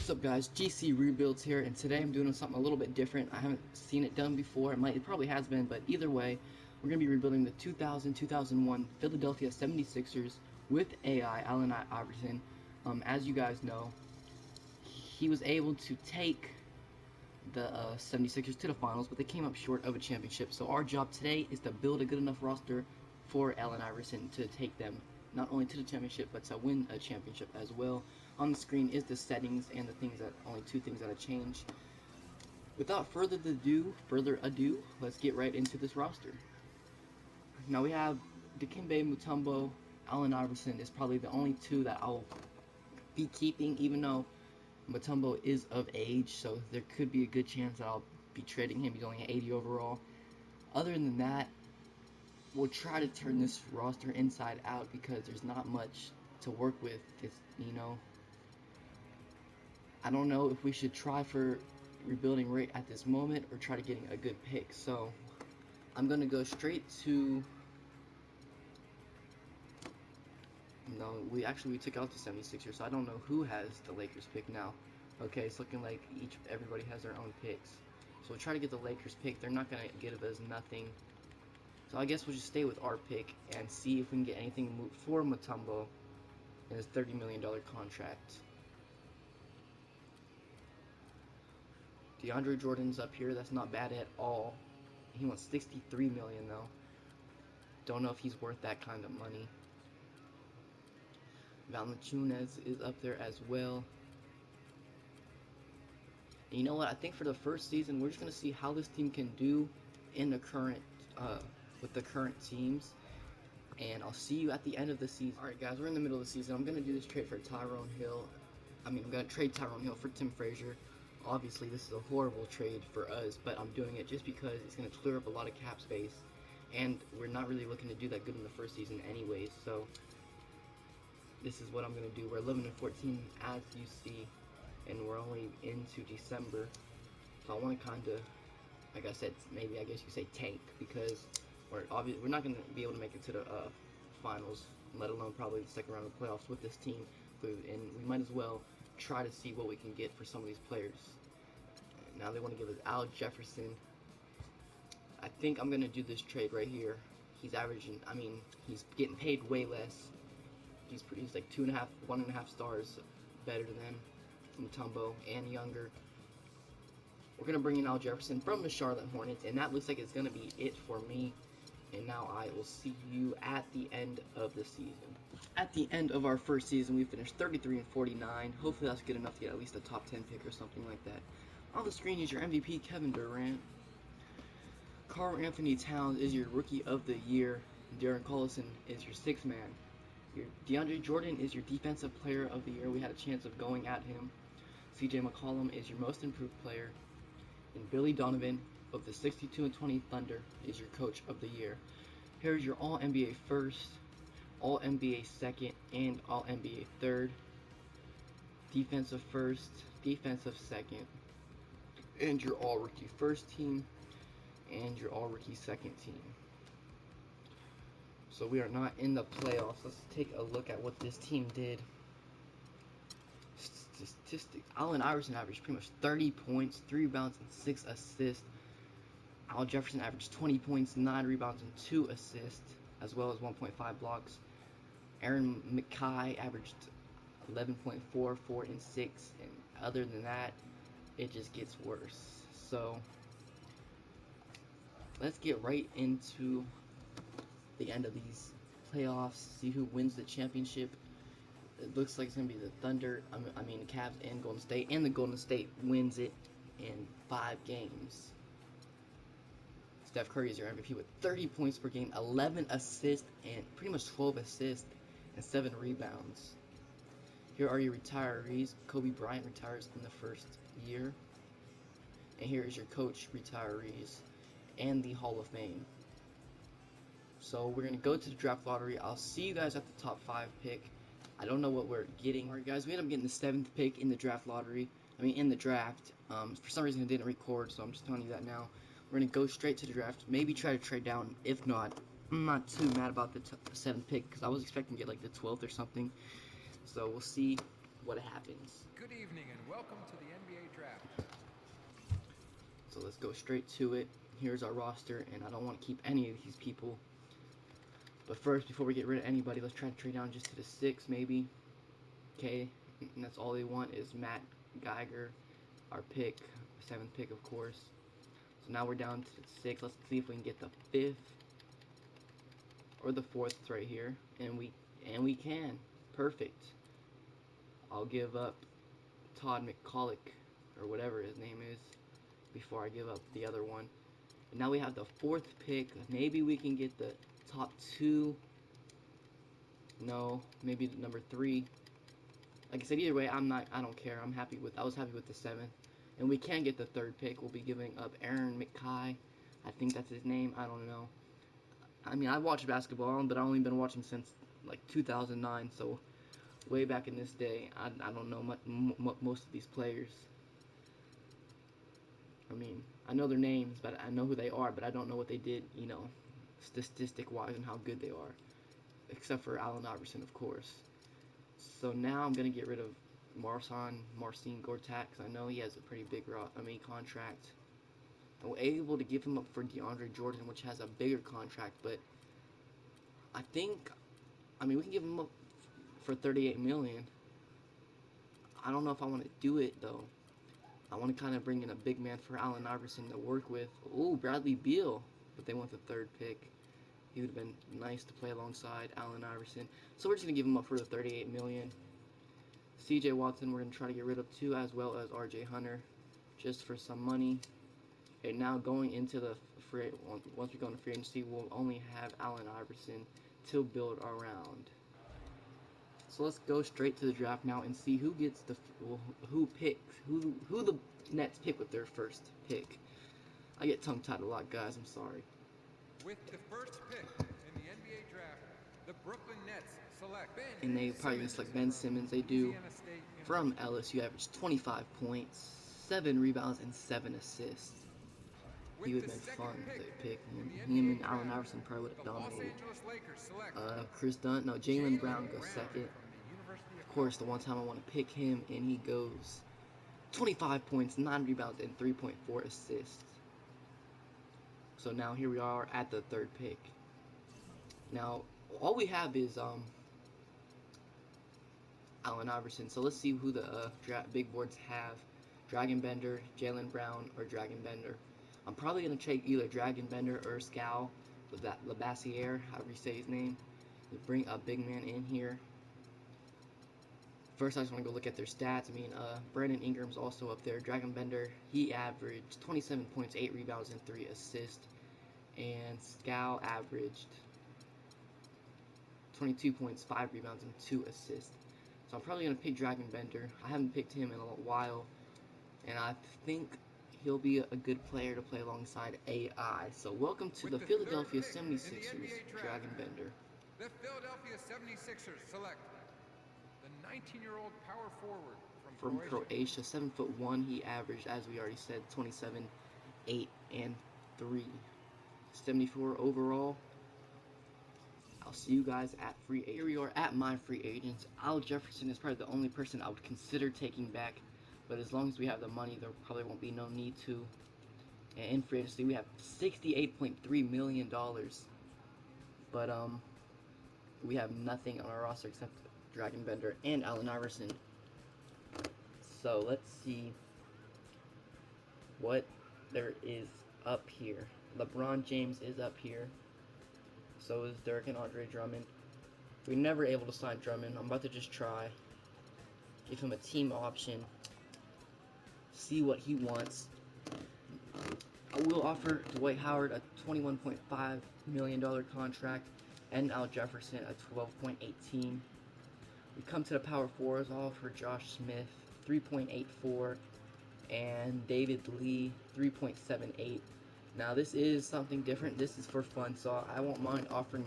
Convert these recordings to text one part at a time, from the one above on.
What's up guys, GC Rebuilds here, and today I'm doing something a little bit different. I haven't seen it done before. It probably has been, but either way, we're going to be rebuilding the 2000-2001 Philadelphia 76ers with AI, Allen Iverson. As you guys know, he was able to take the 76ers to the finals, but they came up short of a championship. So our job today is to build a good enough roster for Allen Iverson to take them not only to the championship, but to win a championship as well. On the screen is the settings and the things that, only two things that have changed. Without further ado, let's get right into this roster. Now we have Dikembe Mutombo. Allen Iverson is probably the only two that I'll be keeping, even though Mutombo is of age, so there could be a good chance that I'll be trading him. He's only an 80 overall. Other than that, we'll try to turn this roster inside out because there's not much to work with. It's, I don't know if we should try for rebuilding right at this moment or try to getting a good pick. So I'm gonna go straight to, no, we took out the 76ers, so I don't know who has the Lakers pick now. Okay, it's looking like everybody has their own picks. So we'll try to get the Lakers pick. They're not gonna give us nothing. So I guess we'll just stay with our pick and see if we can get anything for Mutombo in his $30 million contract. DeAndre Jordan's up here. That's not bad at all. He wants $63 million though. Don't know if he's worth that kind of money. Valanciunas is up there as well. And you know what? I think for the first season, we're just gonna see how this team can do in the current with the current teams, and I'll see you at the end of the season. Alright guys, we're in the middle of the season. I'm gonna do this trade for Tyrone Hill. I'm gonna trade Tyrone Hill for Tim Frazier. Obviously this is a horrible trade for us, but I'm doing it just because it's gonna clear up a lot of cap space, and we're not really looking to do that good in the first season anyways. So this is what I'm gonna do. We're 11-14 as you see, and we're only into December, so I want to kind of, like I said, maybe I guess you say tank, because we're not going to be able to make it to the finals, let alone probably the second round of the playoffs with this team, and we might as well try to see what we can get for some of these players. Now they want to give us Al Jefferson. I think I'm going to do this trade right here. He's averaging, he's getting paid way less. He's like 1.5 stars better than Mutombo and younger. We're going to bring in Al Jefferson from the Charlotte Hornets, and that looks like it's going to be it for me. And now I will see you at the end of the season. At the end of our first season, we finished 33-49. Hopefully that's good enough to get at least a top 10 pick or something like that. On the screen is your MVP, Kevin Durant. Karl Anthony Towns is your Rookie of the Year. Darren Collison is your sixth man. Your DeAndre Jordan is your Defensive Player of the Year. We had a chance of going at him. CJ McCollum is your Most Improved Player. And Billy Donovan of the 62-20 Thunder is your Coach of the Year. Here's your All-NBA first, All-NBA second, and All-NBA third. Defensive first, defensive second, and your All-Rookie first team, and your All-Rookie second team. So we are not in the playoffs. Let's take a look at what this team did. Statistics. Allen Iverson averaged pretty much 30 points, 3 rebounds, and 6 assists. Al Jefferson averaged 20 points, 9 rebounds, and 2 assists, as well as 1.5 blocks. Aaron McKay averaged 11.4, 4, and 6, and other than that, it just gets worse. So let's get right into the end of these playoffs, see who wins the championship. It looks like it's going to be the Thunder, Cavs and Golden State, and the Golden State wins it in 5 games. Steph Curry is your MVP with 30 points per game, 11 assists, and pretty much 12 assists, and 7 rebounds. Here are your retirees. Kobe Bryant retires in the first year. And here is your coach retirees and the Hall of Fame. So we're going to go to the draft lottery. I'll see you guys at the top 5 pick. I don't know what we're getting. Alright guys, we ended up getting the 7th pick in the draft lottery. In the draft. For some reason it didn't record, so I'm just telling you that now. We're going to go straight to the draft. Maybe try to trade down. If not, I'm not too mad about the 7th pick, because I was expecting to get like the 12th or something. So we'll see what happens. Good evening and welcome to the NBA Draft. So let's go straight to it. Here's our roster, and I don't want to keep any of these people. But first, before we get rid of anybody, let's try to trade down just to the 6 maybe. Okay, and that's all they want is Matt Geiger, our pick, 7th pick of course. So now we're down to the 6. Let's see if we can get the 5th or the 4th right here, and we can. Perfect. I'll give up Todd McCulloch or whatever his name is before I give up the other one. And now we have the 4th pick. Maybe we can get the top 2. No, maybe number 3. Like I said, either way, I don't care. I was happy with the 7th. And we can get the 3rd pick. We'll be giving up Aaron McKay. I think that's his name. I don't know. I mean, I watched basketball, but I've only been watching since like 2009, so way back in this day, I don't know most of these players. I mean, I know their names, but I know who they are, but I don't know what they did, you know, statistic-wise and how good they are, except for Allen Iverson, of course. So now I'm going to get rid of Marcin Gortat, because I know he has a pretty big contract. And we're able to give him up for DeAndre Jordan, which has a bigger contract, but I mean, we can give him up for $38 million. I don't know if I want to do it, though. I want to kind of bring in a big man for Allen Iverson to work with. Ooh, Bradley Beal, but they want the 3rd pick. He would have been nice to play alongside Allen Iverson. So we're just going to give him up for the $38 million. CJ Watson, we're going to try to get rid of too, as well as RJ Hunter, just for some money. And now going into the once we go into free agency, we'll only have Allen Iverson to build around. So let's go straight to the draft now and see who gets who the Nets pick with their 1st pick. I get tongue-tied a lot, guys. I'm sorry. With the 1st pick in the NBA Draft, the Brooklyn Nets select Ben And they probably gonna select Ben Simmons. They do. From LSU, averaged 25 points, 7 rebounds, and 7 assists. He would have been fun to pick. Him and Allen Iverson probably would have dominated. Chris Dunn, no, Jaylen Brown goes 2nd. Of course, the one time I want to pick him, and he goes 25 points, 9 rebounds, and 3.4 assists. So now here we are at the 3rd pick. Now, all we have is Allen Iverson. So let's see who the big boards have. Dragon Bender, Jaylen Brown, or Dragon Bender. I'm probably going to take either Dragon Bender or Scal, Labassiere, however you say his name. We bring a big man in here. First, I just want to go look at their stats. I mean, Brandon Ingram's also up there. Dragon Bender, he averaged 27 points, 8 rebounds, and 3 assists. And Scal averaged 22 points, 5 rebounds, and 2 assists. So I'm probably going to pick Dragon Bender. I haven't picked him in a while, and I think he'll be a good player to play alongside AI. So welcome to the Philadelphia 76ers, Dragon Bender. The Philadelphia 76ers select the 19-year-old power forward from Croatia, 7'1". He averaged, as we already said, 27, 8, and 3. 74 overall. I'll see you guys at free agent. Here we are at my free agents. Al Jefferson is probably the only person I would consider taking back, but as long as we have the money, there probably won't be no need to. And in free agency, we have $68.3 million, but we have nothing on our roster except Dragon Bender and Allen Iverson. So let's see what there is up here. LeBron James is up here. So is Dirk and Andre Drummond. We're never able to sign Drummond. I'm about to just try. Give him a team option. See what he wants. I will offer Dwight Howard a $21.5 million contract and Al Jefferson a $12.18. We come to the power forwards. I'll offer Josh Smith 3.84 and David Lee 3.78. Now this is something different. This is for fun, so I won't mind offering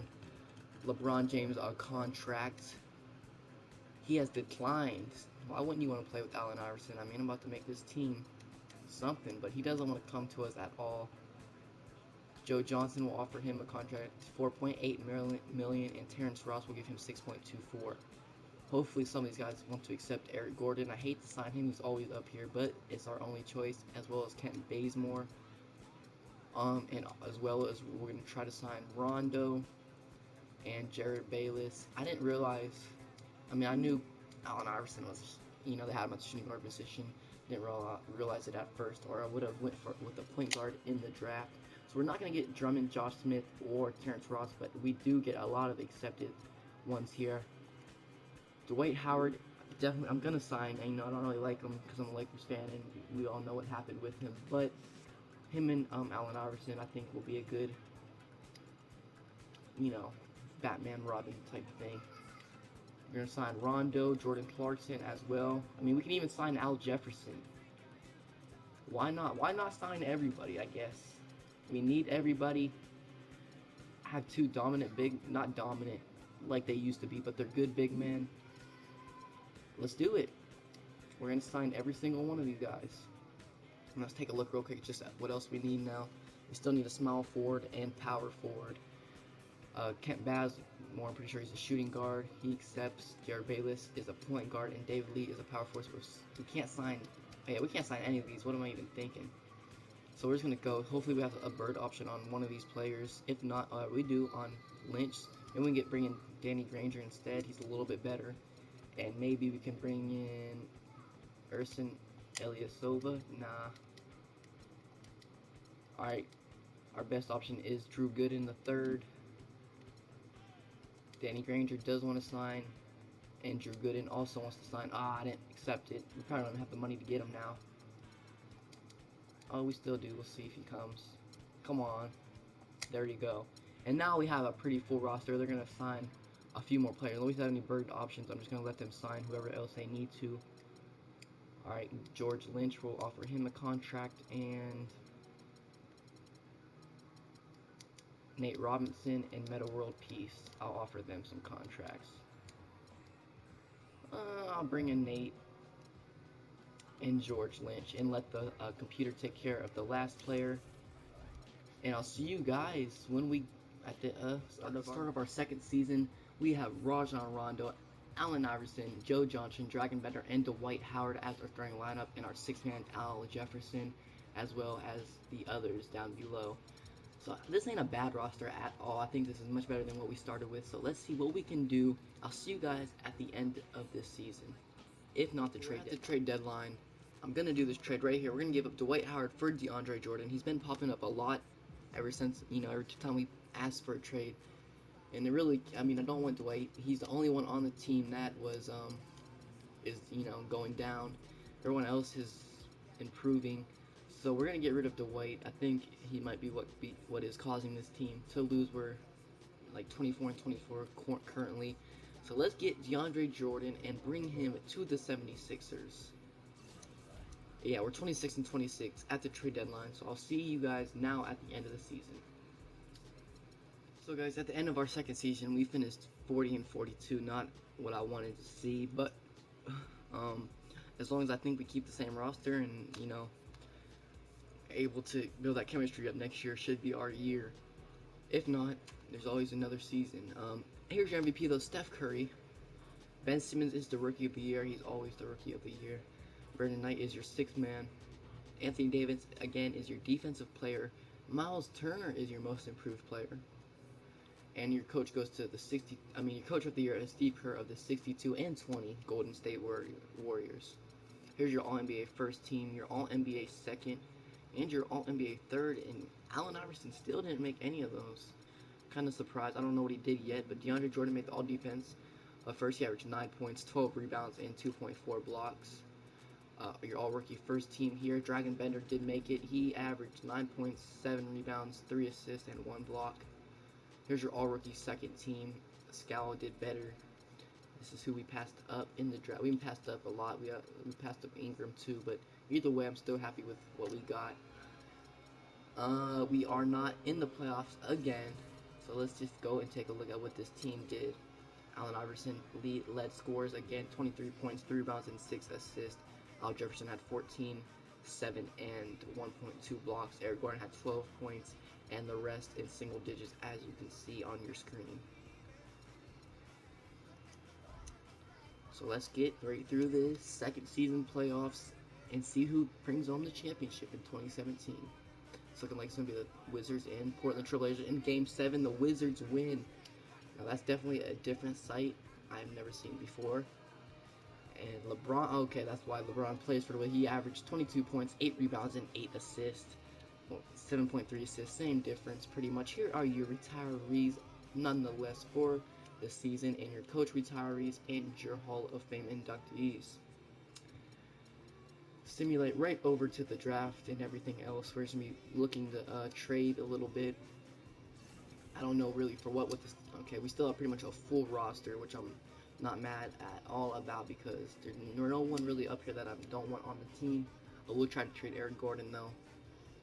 LeBron James a contract. He has declined. Why wouldn't you want to play with Allen Iverson? I mean, I'm about to make this team something, but he doesn't want to come to us at all. Joe Johnson will offer him a contract $4.8 million, and Terrence Ross will give him $6.24. Hopefully some of these guys want to accept Eric Gordon. I hate to sign him, he's always up here, but it's our only choice, as well as Kent Bazemore. And as well as we're going to try to sign Rondo and Jared Bayless. I didn't realize, I mean, I knew Allen Iverson was, they had him at the shooting guard position. Didn't realize it at first, or I would have went with a point guard in the draft. So we're not going to get Drummond, Josh Smith, or Terrence Ross, but we do get a lot of accepted ones here. Dwight Howard, definitely, I'm going to sign. And, I don't really like him because I'm a Lakers fan, and we all know what happened with him. But him and Allen Iverson, I think, will be a good, Batman Robin type thing. We're going to sign Rondo, Jordan Clarkson as well. I mean, we can even sign Al Jefferson. Why not? Why not sign everybody, I guess? We need everybody. Have two dominant not dominant like they used to be, but they're good big men. Let's do it. We're going to sign every single one of these guys. And let's take a look real quick just at what else we need now. We still need a small forward and power forward. Kent Bazemore, I'm pretty sure he's a shooting guard. He accepts. Jared Bayless is a point guard, and David Lee is a power forward. We can't sign. Yeah, we can't sign any of these. What am I even thinking? So we're just gonna go. Hopefully, we have a bird option on one of these players. If not, we do on Lynch. And we can bring in Danny Granger instead. He's a little bit better. And maybe we can bring in Ersan Ilyasova. Nah. All right. Our best option is Drew Gooden the third. Danny Granger does want to sign, and Drew Gooden also wants to sign. I didn't accept it. We probably don't have the money to get him now. Oh, we still do. We'll see if he comes. Come on. There you go. And now we have a pretty full roster. They're going to sign a few more players. Don't we have any bird options? I'm just going to let them sign whoever else they need to. Alright, George Lynch, will offer him a contract, and Nate Robinson and Meta World Peace, I'll offer them some contracts. I'll bring in Nate and George Lynch and let the computer take care of the last player. And I'll see you guys when we, at the start of our second season. We have Rajon Rondo, Allen Iverson, Joe Johnson, Dragon Bender, and Dwight Howard as our starting lineup, and our six-man Al Jefferson, as well as the others down below. So this ain't a bad roster at all. I think this is much better than what we started with. So let's see what we can do. I'll see you guys at the end of this season. If not the trade deadline. I'm going to do this trade right here. We're going to give up Dwight Howard for DeAndre Jordan. He's been popping up a lot ever since, every time we asked for a trade. And it really, I don't want Dwight. He's the only one on the team that was, going down. Everyone else is improving. So we're going to get rid of Dwight. I think he might be what is causing this team to lose. We're like 24 and 24 currently. So let's get DeAndre Jordan and bring him to the 76ers. Yeah, we're 26 and 26 at the trade deadline. So I'll see you guys now at the end of the season. So guys, at the end of our second season, we finished 40 and 42. Not what I wanted to see, but as long as I think we keep the same roster and, able to build that chemistry up next year, should be our year. If not, there's always another season. Here's your MVP though, Steph Curry. Ben Simmons is the Rookie of the Year. He's always the Rookie of the Year. Brandon Knight is your sixth man. Anthony Davis, again, is your defensive player. Miles Turner is your most improved player. And your coach goes to the your coach of the year is Steve Kerr of the 62 and 20 Golden State Warriors. Here's your All-NBA first team, your All-NBA second, and your All-NBA third. And Allen Iverson still didn't make any of those. Kind of surprised. I don't know what he did yet, but DeAndre Jordan made the All-Defense. First, he averaged 9 points, 12 rebounds, and 2.4 blocks. Your All-Rookie first team here, Dragon Bender did make it. He averaged 9 points, 7 rebounds, 3 assists, and 1 block. Here's your All-Rookie second team. Scal did better. This is who we passed up in the draft. We passed up a lot. We passed up Ingram too, but either way, I'm still happy with what we got. We are not in the playoffs again, so let's just go and take a look at what this team did. Allen Iverson led scorers again, 23 points, 3 rebounds, and 6 assists. Al Jefferson had 14, 7, and 1.2 blocks. Eric Gordon had 12 points, and the rest in single digits, as you can see on your screen. So let's get right through this second season playoffs and see who brings home the championship in 2017. It's looking like it's going to be the Wizards and Portland Trail Blazers. In Game 7, the Wizards win. Now that's definitely a different sight I've never seen before. And LeBron, okay, that's why LeBron plays for the way. He averaged 22 points, 8 rebounds, and 8 assists. Well, 7.3 assists, same difference pretty much. Here are your retirees nonetheless for the season, and your coach retirees and your Hall of Fame inductees. Simulate right over to the draft and everything else. We're going to be looking to trade a little bit. I don't know really for what with this. Okay, we still have pretty much a full roster, which I'm not mad at all about because there's no one really up here that I don't want on the team. I will try to trade Eric Gordon though,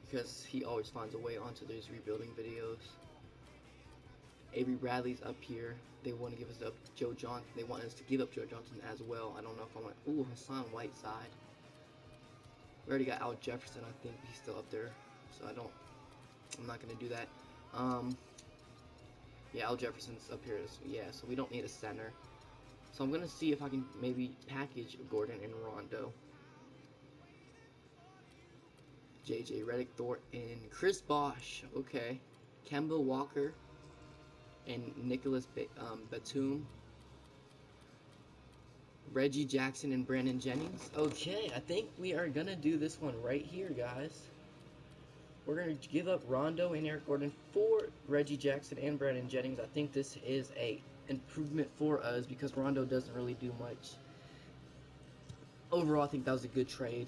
because he always finds a way onto those rebuilding videos. Avery Bradley's up here. They want to give us up Joe Johnson. They want us to give up Joe Johnson as well. I don't know if I want. Ooh, Hassan Whiteside. We already got Al Jefferson. I think he's still up there, so I'm not gonna do that. Yeah, Al Jefferson's up here. So we don't need a center. So I'm gonna see if I can maybe package Gordon and Rondo. JJ Redick, Thornton, Chris Bosh. Okay, Kemba Walker. And Nicholas Batum, Reggie Jackson, and Brandon Jennings. Okay, I think we are going to do this one right here, guys. We're going to give up Rondo and Eric Gordon for Reggie Jackson and Brandon Jennings. I think this is a improvement for us because Rondo doesn't really do much. Overall, I think that was a good trade.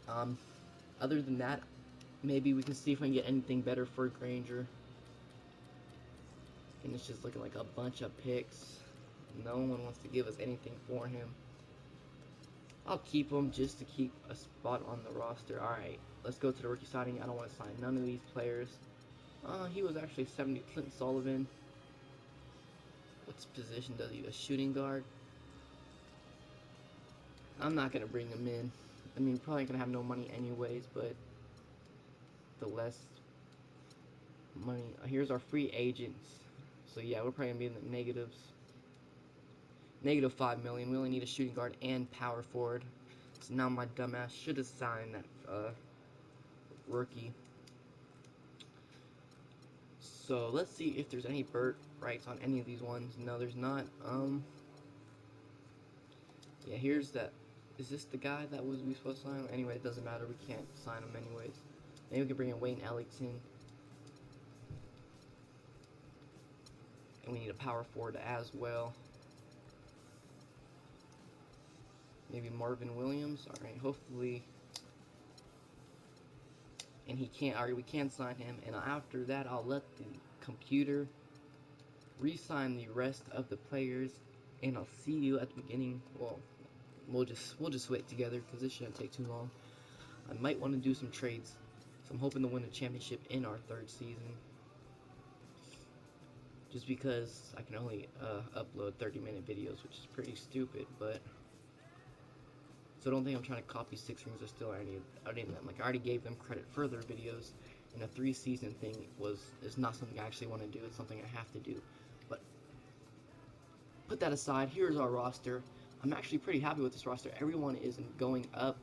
Other than that, maybe we can see if we can get anything better for Granger. And it's just looking like a bunch of picks. No one wants to give us anything for him. I'll keep him just to keep a spot on the roster. Alright, let's go to the rookie signing. I don't want to sign none of these players. He was actually 70. Clint Sullivan. What position does he? A shooting guard? I'm not going to bring him in. I mean, probably going to have no money anyways, but the less money. Here's our free agents. So yeah, we're probably going to be in the negatives. -5 million. We only need a shooting guard and power forward. So now my dumbass should have signed that rookie. So let's see if there's any bird rights on any of these ones. No, there's not. Yeah, here's that. Is this the guy that we supposed to sign? Anyway, it doesn't matter. We can't sign him anyways. Maybe we can bring in Wayne Ellington. And we need a power forward as well. Maybe Marvin Williams. Alright, hopefully. And he can't. Alright, we can sign him. And after that, I'll let the computer re-sign the rest of the players. And I'll see you at the beginning. Well, we'll just wait together because this shouldn't take too long. I might want to do some trades. So I'm hoping to win a championship in our third season. Just because I can only upload 30-minute videos, which is pretty stupid, but so don't think I'm trying to copy Six Rings or Still or any of them. Like I already gave them credit for their videos, and a 3-season thing is not something I actually want to do. It's something I have to do. But put that aside. Here's our roster. I'm actually pretty happy with this roster. Everyone is going up.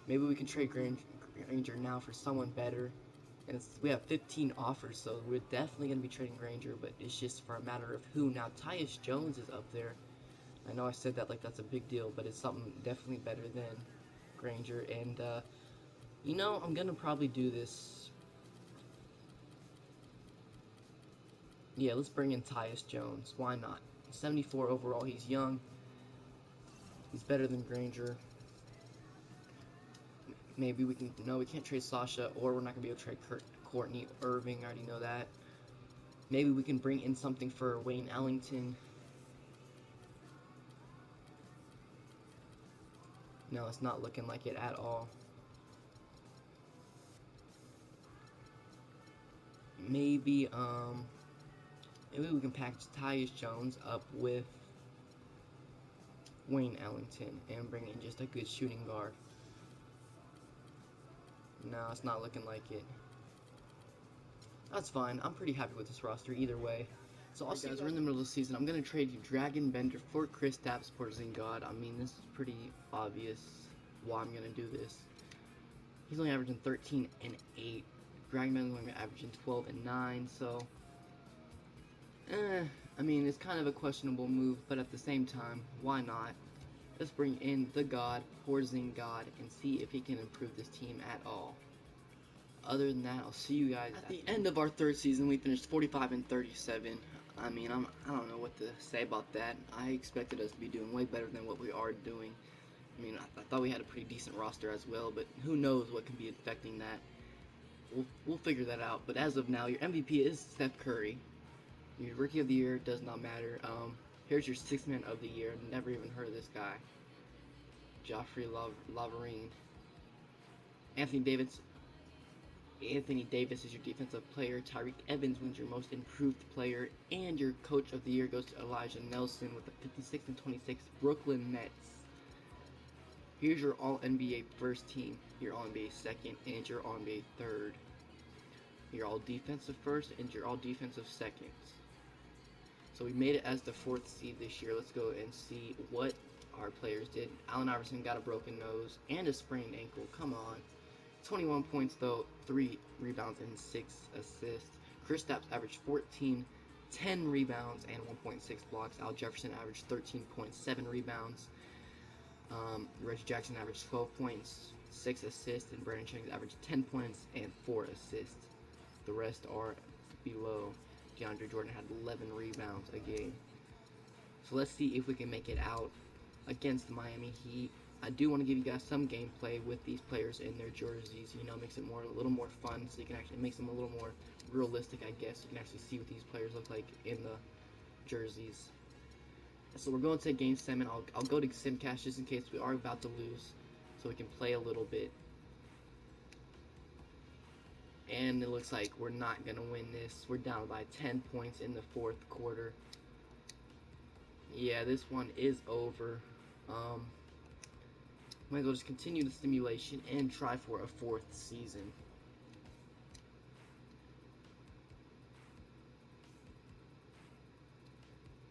Maybe we can trade Granger now for someone better. And we have 15 offers, so we're definitely going to be trading Granger, but it's just for a matter of who. Now, Tyus Jones is up there. I know I said that like that's a big deal, but it's something definitely better than Granger. And, you know, I'm going to probably do this. Yeah, let's bring in Tyus Jones. Why not? 74 overall. He's young. He's better than Granger. Maybe we can. No, we can't trade Sasha, or we're not gonna be able to trade Courtney Irving. I already know that. Maybe we can bring in something for Wayne Ellington. No, it's not looking like it at all. Maybe maybe we can package Tyus Jones up with Wayne Ellington and bring in just a good shooting guard. No, it's not looking like it. That's fine. I'm pretty happy with this roster either way. So also, guys, we're in the middle of the season. I'm gonna trade you Dragon Bender for Kristaps Porzingis. I mean, this is pretty obvious why I'm gonna do this. He's only averaging 13 and 8. Dragon Bender's only averaging 12 and 9. So, I mean, it's kind of a questionable move, but at the same time, why not? Let's bring in the God, Porzingis, and see if he can improve this team at all. Other than that, I'll see you guys at the end of our third season. We finished 45 and 37. I mean, I don't know what to say about that. I expected us to be doing way better than what we are doing. I mean, I thought we had a pretty decent roster as well, but who knows what can be affecting that. We'll figure that out. But as of now, your MVP is Steph Curry. Your Rookie of the Year does not matter. Here's your Sixth Man of the Year. Never even heard of this guy. Joffrey Laverine. Anthony Davis is your defensive player. Tyreek Evans wins your most improved player. And your coach of the year goes to Elijah Nelson with the 56 and 26 Brooklyn Nets. Here's your All-NBA first team, your All-NBA second, and your All-NBA third. Your All-Defensive first and your All-Defensive second. So we made it as the 4th seed this year. Let's go and see what our players did. Allen Iverson got a broken nose and a sprained ankle. Come on. 21 points though, 3 rebounds and 6 assists. Kristaps averaged 14, 10 rebounds and 1.6 blocks. Al Jefferson averaged 13.7 rebounds. Reggie Jackson averaged 12 points, 6 assists, and Brandon Jennings averaged 10 points and 4 assists. The rest are below. DeAndre Jordan had 11 rebounds a game. So let's see if we can make it out against the Miami Heat. I do want to give you guys some gameplay with these players in their jerseys. You know, makes it a little more fun. So you can actually make them a little more realistic, I guess. You can actually see what these players look like in the jerseys. So we're going to Game 7. I'll go to Simcast just in case we are about to lose, so we can play a little bit. And it looks like we're not going to win this. We're down by 10 points in the 4th quarter. Yeah, this one is over. I'm going to go just continue the simulation and try for a 4th season.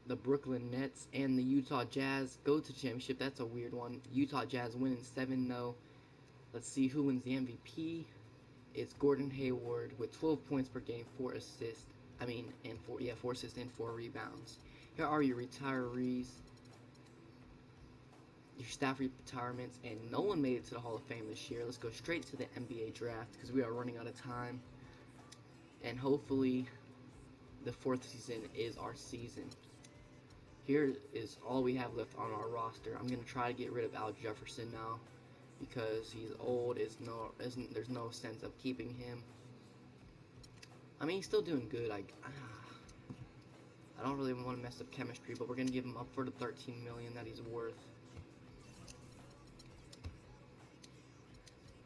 The Brooklyn Nets and the Utah Jazz go to championship. That's a weird one. Utah Jazz winning 7-0. Let's see who wins the MVP. It's Gordon Hayward with 12 points per game, 4 assists. 4 assists and 4 rebounds. Here are your retirees, your staff retirements, and no one made it to the Hall of Fame this year. Let's go straight to the NBA draft because we are running out of time. And hopefully the 4th season is our season. Here is all we have left on our roster. I'm going to try to get rid of Al Jefferson now because he's old. There's no sense of keeping him. I mean, he's still doing good. I don't really want to mess up chemistry, but we're going to give him up for the $13 million that he's worth.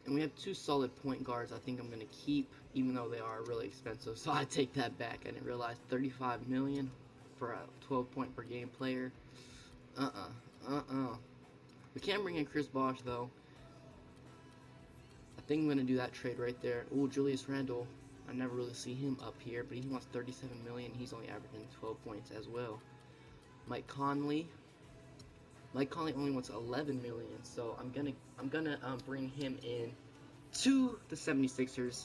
And we have 2 solid point guards I think I'm going to keep, even though they are really expensive. So I take that back. I didn't realize $35 million for a 12 point per game player. We can bring in Chris Bosh though. I think I'm gonna do that trade right there. Ooh, Julius Randle. I never really see him up here, but he wants $37 million. He's only averaging 12 points as well. Mike Conley only wants $11 million, so I'm gonna bring him in to the 76ers.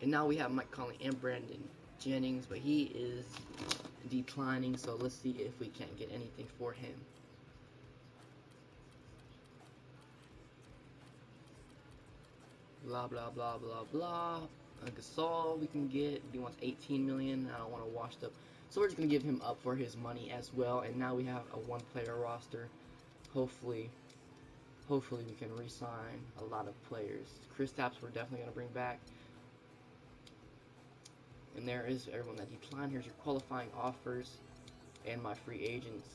And now we have Mike Conley and Brandon Jennings, but he is declining, so let's see if we can't get anything for him. Blah blah blah blah blah. Gasol we can get. He wants $18 million. I don't want to washed up, so we're just gonna give him up for his money as well. And now we have a 1-player roster. Hopefully we can re-sign a lot of players. Kristaps we're definitely gonna bring back. And there is everyone that declined. Here's your qualifying offers and my free agents.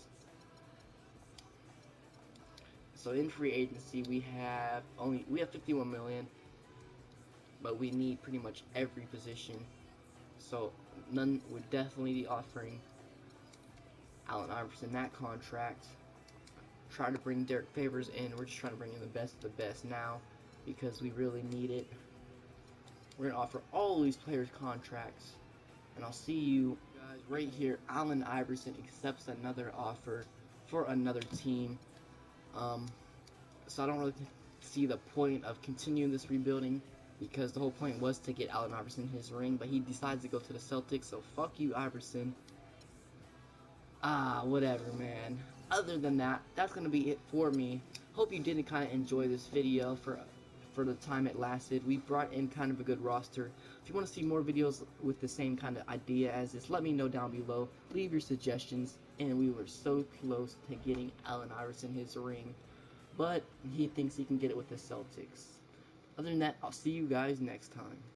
So in free agency we have 51 million, but we need pretty much every position. So none would definitely be offering Allen Iverson that contract. Try to bring Derek Favors in. We're just trying to bring in the best of the best now because we really need it. We're gonna offer all these players contracts. and I'll see you guys right here. Allen Iverson accepts another offer for another team. So I don't really see the point of continuing this rebuilding, because the whole point was to get Allen Iverson his ring, but he decides to go to the Celtics, so fuck you, Iverson. Whatever, man. Other than that, that's gonna be it for me. Hope you did kind of enjoy this video for the time it lasted. We brought in kind of a good roster. If you want to see more videos with the same kind of idea as this, let me know down below. Leave your suggestions, and we were so close to getting Allen Iverson his ring, but he thinks he can get it with the Celtics. Other than that, I'll see you guys next time.